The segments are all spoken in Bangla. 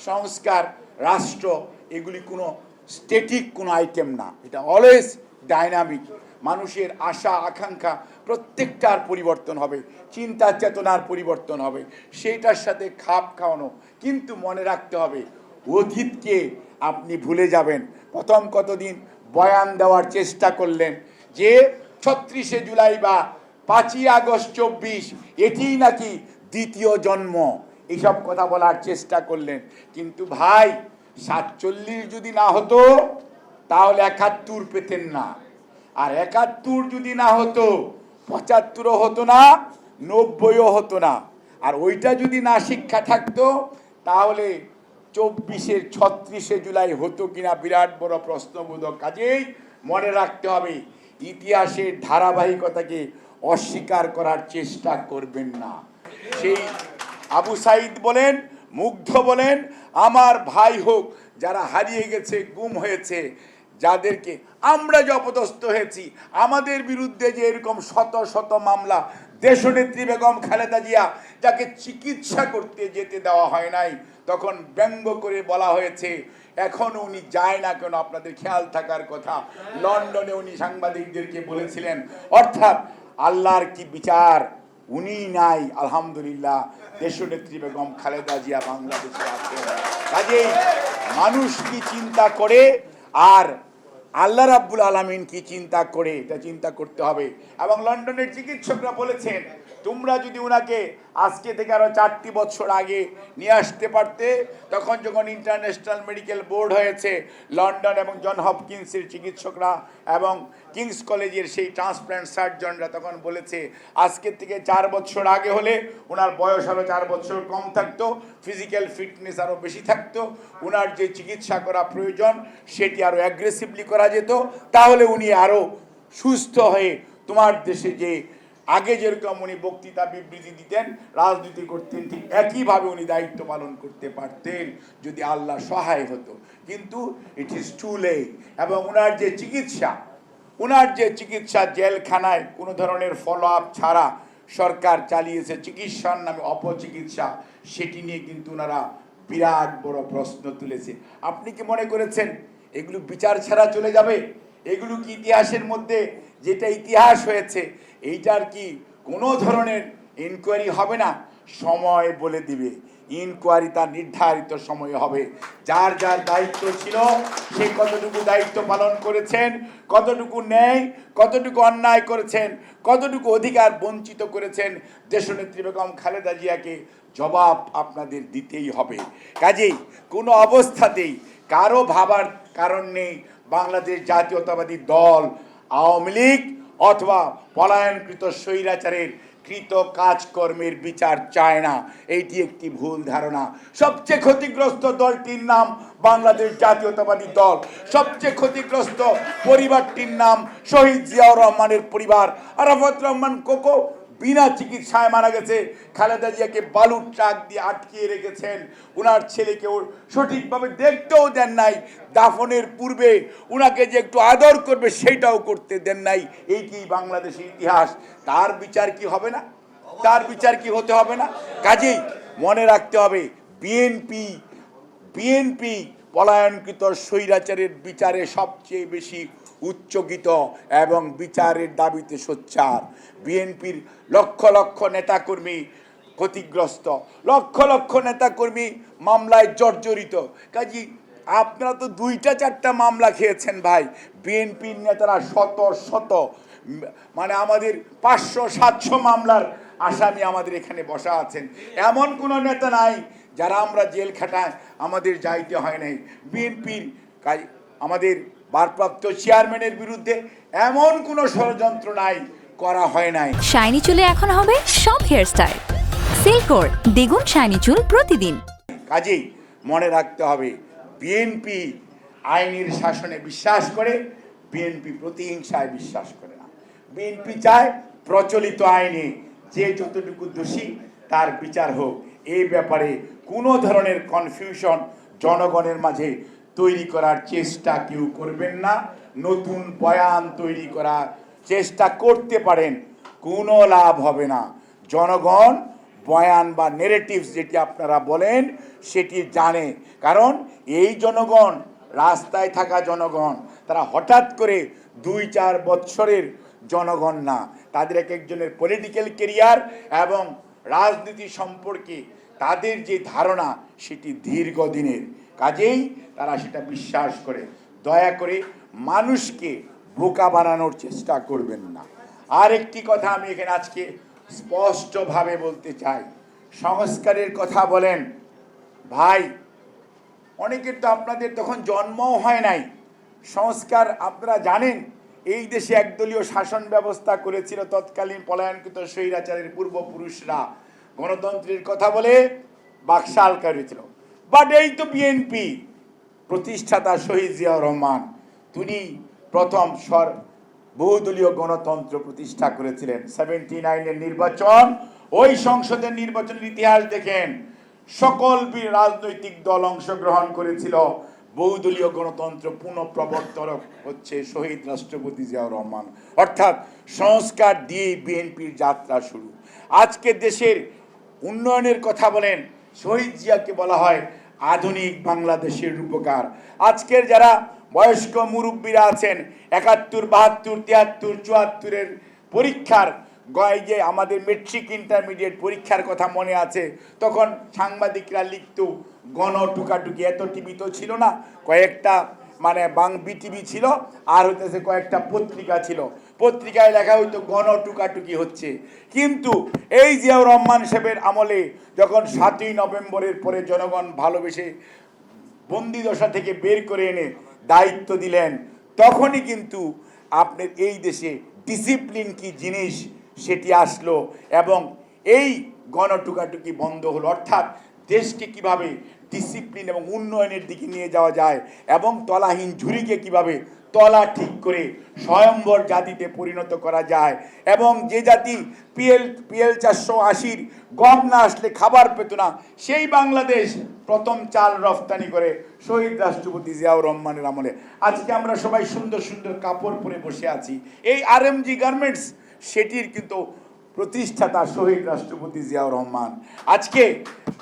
সংস্কার, রাষ্ট্র এগুলি কোনো স্ট্যাটিক কোনো আইটেম না, এটা অলওয়েজ ডাইনামিক। মানুষের আশা আকাঙ্ক্ষা প্রত্যেকটার পরিবর্তন হবে, চিন্তা চেতনার পরিবর্তন হবে, সেইটার সাথে খাপ খাওয়ানো। কিন্তু মনে রাখতে হবে, অতীতকে আপনি ভুলে যাবেন। প্রথম কতদিন বয়ান দেওয়ার চেষ্টা করলেন যে ৩৬শে জুলাই বা ৫ই আগস্ট ২৪ এটিই নাকি দ্বিতীয় জন্ম, এইসব কথা বলার চেষ্টা করলেন। কিন্তু ভাই ৪৭ যদি না হতো তাহলে ৭১ পেতেন না, আর ৭১ যদি না হতো ৭৫ও হতো না, ৯০ও হতো না। আর ওইটা যদি না শিক্ষা থাকতো তাহলে ২৪-এর ৩৬শে জুলাই হতো কিনা বিরাট বড় প্রশ্নবোধক। কাজেই মনে রাখতে হবে, ইতিহাসের ধারাবাহিকতাকে অস্বীকার করার চেষ্টা করবেন না। সেই আবু সাইদ বলেন, মুগ্ধ বলেন, আমার ভাই হোক, যারা হারিয়ে গেছে, গুম হয়েছে, যাদেরকে আমরা যে অপদস্থ হয়েছি, আমাদের বিরুদ্ধে যে এরকম শত শত মামলা, দেশনেত্রী বেগম খালেদা জিয়া যাকে চিকিৎসা করতে যেতে দেওয়া হয় নাই, তখন ব্যঙ্গ করে বলা হয়েছে এখনো উনি যায় না কেন। আপনাদের খেয়াল থাকার কথা, লন্ডনে উনি সাংবাদিকদেরকে বলেছিলেন। অর্থাৎ আল্লাহর কি বিচার, উনি নাই, আলহামদুলিল্লাহ দেশনেত্রী বেগম খালেদা জিয়া বাংলাদেশে আছেন। কাজেই মানুষ কি চিন্তা করে আর আল্লাহ রাব্বুল আলামিন কি চিন্তা করে, এটা চিন্তা করতে হবে। এবং লন্ডনের চিকিৎসকরা বলেছেন, তোমরা যদি উনাকে আজকে থেকে আরো 4টি বছর আগে নিয়ে আসতে পারতে, তখন যখন ইন্টারন্যাশনাল মেডিকেল বোর্ড হয়েছে, লন্ডন এবং জন হপকিন্সের চিকিৎসকরা এবং কিংস কলেজের সেই ট্রান্সপ্ল্যান্ট সার্জনরা তখন বলেছে আজকের থেকে 4 বছর আগে হলে ওনার বয়স আরও 4 বছর কম থাকতো, ফিজিক্যাল ফিটনেস আরও বেশি থাকতো, ওনার যে চিকিৎসা করা প্রয়োজন সেটি আরও অ্যাগ্রেসিভলি করা যেত, তাহলে উনি আরও সুস্থ হয়ে তোমার দেশে যে আগে যেরকম উনি বক্তৃতা বিবৃতি দিতেন, রাজনীতি করতেন, ঠিক একইভাবে উনি দায়িত্ব পালন করতে পারতেন যদি আল্লাহ সহায় হতো। কিন্তু ইট ইজ টু লেট। এবং ওনার যে চিকিৎসা জেলখানায় কোনো ধরনের ফলো আপ ছাড়া সরকার চালিয়েছে, চিকিৎসার নামে অপচিকিৎসা, সেটি নিয়ে কিন্তু ওনারা বিরাট বড় প্রশ্ন তুলেছে। আপনি কি মনে করেছেন এগুলো বিচার ছাড়া চলে যাবে? এগুলো কি ইতিহাসের মধ্যে যেটা ইতিহাস হয়েছে এইটার কি কোনো ধরনের ইনকোয়ারি হবে না? সময় বলে দিবে। ইনকোয়ারি তার নির্ধারিত সময়ে হবে। যার যার দায়িত্ব ছিল সে কতটুকু দায়িত্ব পালন করেছেন, কতটুকু ন্যায়, কতটুকু অন্যায় করেছেন, কতটুকু অধিকার বঞ্চিত করেছেন, দেশনেত্রী বেগম খালেদা জিয়াকে জবাব আপনাদের দিতেই হবে। কাজেই কোনো অবস্থাতেই কারো ভাবার কারণ নেই বাংলাদেশ জাতীয়তাবাদী দল আওয়ামী লীগ অথবা পলায়নকৃত স্বৈরাচারের কৃত কাজকর্মের বিচার চায় না। এইটি একটি ভুল ধারণা। সবচেয়ে ক্ষতিগ্রস্ত দলটির নাম বাংলাদেশ জাতীয়তাবাদী দল। সবচেয়ে ক্ষতিগ্রস্ত পরিবারটির নাম শহীদ জিয়াউর রহমানের পরিবার। আরাফাত রহমান কোকো বিনা চিকিৎসায় মারা গেছে। খালেদা জিয়াকে বালুর ট্রাক দিয়ে আটকিয়ে রেখেছেন, উনার ছেলেকে সঠিকভাবে দেখতেও দেন নাই, দাফনের পূর্বে উনাকে যে একটু আদর করবে সেইটাও করতে দেন নাই। এইটি বাংলাদেশের ইতিহাস। তার বিচার কি হবে না? তার বিচার কি হতে হবে না? কাজেই মনে রাখতে হবে, বিএনপি পলায়নকৃত স্বৈরাচারের বিচারে সবচেয়ে বেশি উচ্চকিত এবং বিচারের দাবিতে সোচ্চার। বিএনপির লক্ষ লক্ষ নেতাকর্মী ক্ষতিগ্রস্ত, লক্ষ লক্ষ নেতাকর্মী মামলায় জর্জরিত। কাজী আপনারা তো 2টা-4টা মামলা খেয়েছেন ভাই। বিএনপির নেতারা শত শত, মানে আমাদের 500-700 মামলার আসামি আমাদের এখানে বসা আছেন। এমন কোনো নেতা নাই যারা আমরা জেল খাটায় আমাদের যাইতে হয় নাই। বিএনপির আমাদের ভারপ্রাপ্ত চেয়ারম্যানের বিরুদ্ধে এমন কোনো ষড়যন্ত্র নাই, করা হয় নাই। শাইনি চুলে এখন হবে সব হেয়ারস্টাইল। সিল্কোর দ্বিগুণ শাইনি চুল প্রতিদিন। কাজেই মনে রাখতে হবে, বিএনপি আইনের শাসনে বিশ্বাস করে, বিএনপি প্রতিহিংসায় বিশ্বাস করে না। বিএনপি চায় প্রচলিত আইনে যে যতটুকু দোষী তার বিচার হোক। এই ব্যাপারে কোনো ধরনের কনফিউশন জনগণের মাঝে তৈরি করার চেষ্টা কেউ করবেন না। নতুন বয়ান তৈরি করার চেষ্টা করতে পারেন, কোনো লাভ হবে না। জনগণ বয়ান বা নেরেটিভস যেটি আপনারা বলেন সেটি জানে। কারণ এই জনগণ, রাস্তায় থাকা জনগণ, তারা হঠাৎ করে 2-4 বৎসরের জনগণ না। তাদের এক একজনের পলিটিক্যাল কেরিয়ার এবং রাজনীতি সম্পর্কে তাদের যে ধারণা সেটি দীর্ঘদিনের, কাজেই তারা সেটা বিশ্বাস করে। দয়া করে মানুষকে বোকা বানানোর চেষ্টা করবেন না। আর একটি কথা আমি এখানে আজকে স্পষ্টভাবে বলতে চাই, সংস্কারের কথা বলেন ভাই, অনেকের তো আপনাদের তখন জন্মও হয় নাই। সংস্কার আপনারা জানেন, এই দেশে একদলীয় শাসন ব্যবস্থা করেছিল তৎকালীন পলায়নকৃত স্বৈরাচারের পূর্বপুরুষরা। গণতন্ত্রের কথা বলে বাকশাল করেছিল। বাট এই তো বিএনপি প্রতিষ্ঠাতা শহীদ জিয়াউর রহমান, তিনি প্রথম বহুদলীয় গণতন্ত্র প্রতিষ্ঠা করেছিলেন। 79-এর নির্বাচন, ওই সংসদের নির্বাচনের ইতিহাস দেখেন, সকল রাজনৈতিক দল অংশগ্রহণ করেছিল। বহুদলীয় গণতন্ত্র পুনঃপ্রবর্তক হচ্ছে শহীদ রাষ্ট্রপতি জিয়াউর রহমান। অর্থাৎ সংস্কার দিয়ে বিএনপির যাত্রা শুরু। আজকে দেশের উন্নয়নের কথা বলেন, শহীদ জিয়াকে বলা হয় আধুনিক বাংলাদেশের রূপকার। আজকের যারা বয়স্ক মুরব্বীরা আছেন, 71, 72, 73, 74-এর পরীক্ষার যে আমাদের মেট্রিক ইন্টারমিডিয়েট পরীক্ষার কথা মনে আছে, তখন সাংবাদিকরা লিখত গণ টুকাটুকি। এত টিভি তো ছিল না, কয়েকটা মানে বিটিভি ছিল, আর হইতেছে কয়েকটা পত্রিকা ছিল। পত্রিকায় লেখা হইতো গণ টুকাটুকি হচ্ছে। কিন্তু এই জিয়াউর রহমান সাহেবের আমলে যখন 7ই নভেম্বরের পরে জনগণ ভালোবেসে বন্দিদশা থেকে বের করে এনে দায়িত্ব দিলেন, তখনই কিন্তু আপনার এই দেশে ডিসিপ্লিন কি জিনিস সেটি আসলো এবং এই গণটুকাটুকি বন্ধ হলো। অর্থাৎ দেশকে কিভাবে ডিসিপ্লিন এবং উন্নয়নের দিকে নিয়ে যাওয়া যায় এবং তলাহীন ঝুড়িকে কিভাবে তলা ঠিক করে স্বয়ম্বর জাতিতে পরিণত করা যায়, এবং যে জাতি পিএল 480-র গম না আসলে খাবার পেত না, সেই বাংলাদেশ প্রথম চাল রফতানি করে শহীদ রাষ্ট্রপতি জিয়াউর রহমানের আমলে। আজকে আমরা সবাই সুন্দর সুন্দর কাপড় পরে বসে আছি, এই আরএমজি গার্মেন্টস সেটির কিন্তু প্রতিষ্ঠাতা শহীদ রাষ্ট্রপতি জিয়াউর রহমান। আজকে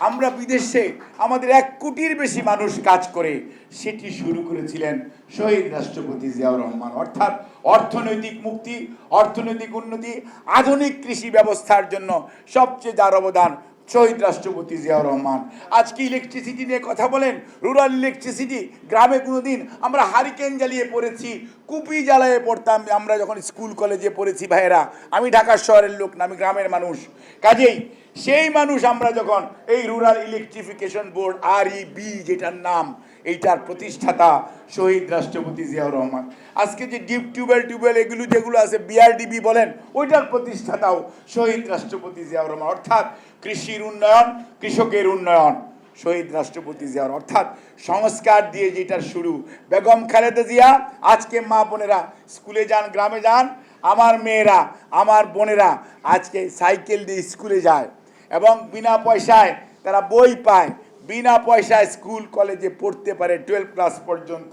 আমরা বিদেশে আমাদের 1 কোটির বেশি মানুষ কাজ করে, সেটি শুরু করেছিলেন শহীদ রাষ্ট্রপতি জিয়াউর রহমান। অর্থাৎ অর্থনৈতিক মুক্তি, অর্থনৈতিক উন্নতি, আধুনিক কৃষি ব্যবস্থার জন্য সবচেয়ে যার অবদান শহীদ রাষ্ট্রপতি জিয়াউর রহমান। আজকে ইলেকট্রিসিটি নিয়ে কথা বলেন, রুরাল ইলেকট্রিসিটি, গ্রামে কোনোদিন আমরা হারিকেন জ্বালিয়ে পড়েছি, কুপি জ্বালিয়ে পড়তাম আমরা যখন স্কুল কলেজে পড়েছি ভাইয়েরা। আমি ঢাকা শহরের লোক না, আমি গ্রামের মানুষ। কাজেই সেই মানুষ আমরা যখন এই রুরাল ইলেকট্রিফিকেশন বোর্ড REB যেটার নাম, এইটার প্রতিষ্ঠাতা শহীদ রাষ্ট্রপতি জিয়াউর রহমান। আজকে যে ডিপ টিউবওয়েল এগুলো যেগুলো আছে BRDB বলেন, ওইটার প্রতিষ্ঠাতাও শহীদ রাষ্ট্রপতি জিয়াউর রহমান। অর্থাৎ কৃষির উন্নয়ন, কৃষকের উন্নয়ন শহীদ রাষ্ট্রপতি জিয়াউর। অর্থাৎ সংস্কার দিয়ে যেটার শুরু বেগম খালেদা জিয়া। আজকে মা বোনেরা স্কুলে যান, গ্রামে যান, আমার মেয়েরা, আমার বোনেরা আজকে সাইকেল দিয়ে স্কুলে যায় এবং বিনা পয়সায় তারা বই পায়, বিনা পয়সায় স্কুল কলেজে পড়তে পারে 12 ক্লাস পর্যন্ত।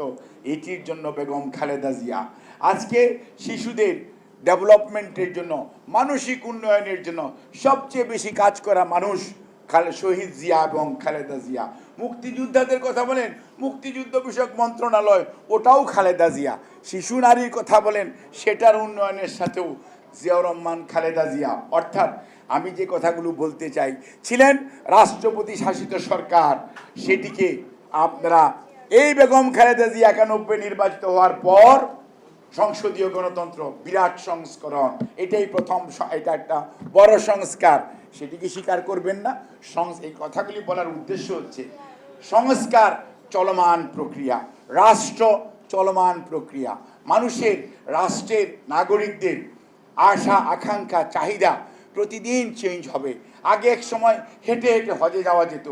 এটির জন্য বেগম খালেদা জিয়া। আজকে শিশুদের ডেভেলপমেন্টের জন্য, মানসিক উন্নয়নের জন্য সবচেয়ে বেশি কাজ করা মানুষ শহীদ জিয়া এবং খালেদা জিয়া। মুক্তিযোদ্ধাদের কথা বলেন, মুক্তিযুদ্ধ বিষয়ক মন্ত্রণালয়, ওটাও খালেদা জিয়া। শিশু নারীর কথা বলেন, সেটার উন্নয়নের সাথেও জিয়াউর রহমান, খালেদা জিয়া। অর্থাৎ আমি যে কথাগুলো বলতে চাই, ছিলেন রাষ্ট্রপতি শাসিত সরকার, সেটিকে আপনারা এই বেগম খালেদা জিয়া 91 নির্বাচিত হওয়ার পর সংসদীয় গণতন্ত্র বিরাট সংস্করণ, এটাই প্রথম, এটা একটা বড় সংস্কার, সেটিকে স্বীকার করবেন না। এই কথাগুলি বলার উদ্দেশ্য হচ্ছে সংস্কার চলমান প্রক্রিয়া, রাষ্ট্র চলমান প্রক্রিয়া, মানুষের, রাষ্ট্রের, নাগরিকদের আশা আকাঙ্ক্ষা চাহিদা প্রতিদিন চেঞ্জ হবে। আগে এক সময় হেঁটে হেঁটে হজে যাওয়া যেত,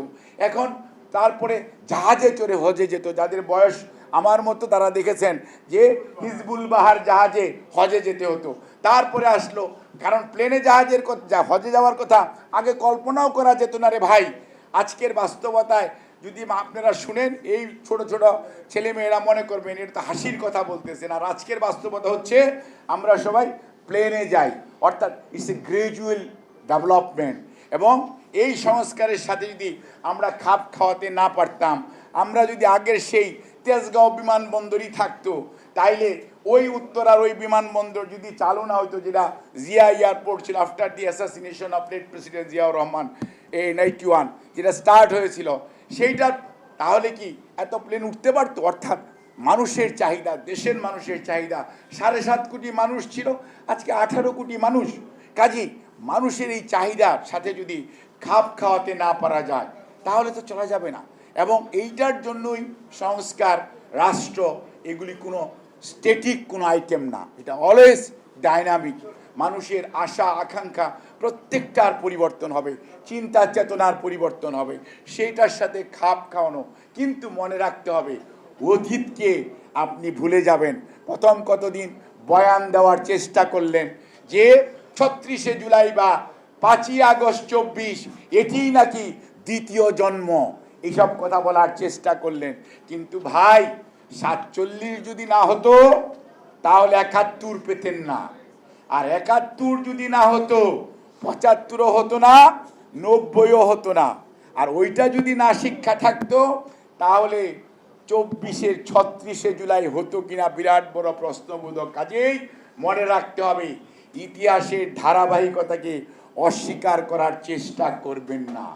এখন তারপরে জাহাজে চড়ে হজে যেত। যাদের বয়স আমার মতো তারা দেখেছেন যে হিজবুল বাহার জাহাজে হজে যেতে হতো। তারপরে আসলো, কারণ প্লেনে জাহাজের হজে যাওয়ার কথা আগে কল্পনাও করা যেত না রে ভাই। আজকের বাস্তবতায় যদি আপনারা শুনেন, এই ছোট ছোট ছেলেমেয়েরা মনে করবেন এটা তো হাসির কথা বলতেছেন। আর আজকের বাস্তবতা হচ্ছে আমরা সবাই প্লেনে যাই। অর্থাৎ ইটস এ গ্রাজুয়াল ডেভেলপমেন্ট, এবং এই সংস্কারের সাথে যদি আমরা খাপ খাওয়াতে না পারতাম, আমরা যদি আগের সেই তেজগাঁও বিমানবন্দরই থাকতো, তাইলে ওই উত্তরার ওই বিমানবন্দর যদি চালু না হইতো, যেটা জিয়া এয়ারপোর্ট ছিল after the assassination of late president Ziaur Rahman 91, যেটা স্টার্ট হয়েছিল, সেইটা তাহলে কি এত প্লেন উঠতে পারতো? অর্থাৎ মানুষের চাহিদা, দেশের মানুষের চাহিদা, 7.5 কোটি মানুষ ছিল, আজকে 18 কোটি মানুষ। কাজী মানুষের এই চাহিদার সাথে যদি খাপ খাওয়াতে না পারা যায়, তাহলে তো চলা যাবে না। এবং এইটার জন্যই সংস্কার, রাষ্ট্র, এগুলি কোনো স্ট্যাটিক কোনো আইটেম না, এটা অলওয়েজ ডাইনামিক। মানুষের আশা আকাঙ্ক্ষা প্রত্যেকটার পরিবর্তন হবে, চিন্তা চেতনার পরিবর্তন হবে, সেইটার সাথে খাপ খাওয়ানো। কিন্তু মনে রাখতে হবে, অতীতকে আপনি ভুলে যাবেন। প্রথম কতদিন বয়ান দেওয়ার চেষ্টা করলেন যে 36শে জুলাই বা 5ই আগস্ট 24 এটিই নাকি দ্বিতীয় জন্ম, এইসব কথা বলার চেষ্টা করলেন। কিন্তু ভাই, 47 যদি না হতো তাহলে 71 পেতেন না, আর 71 যদি না হতো 75ও হতো না, 90ও হতো না। আর ওইটা যদি না শিক্ষা থাকতো, তাহলে 24-এর 36শে জুলাই হতো কিনা বিরাট বড় প্রশ্নবোধক। কাজেই মনে রাখতে হবে, ইতিহাসের ধারাবাহিকতাকে অস্বীকার করার চেষ্টা করবেন না।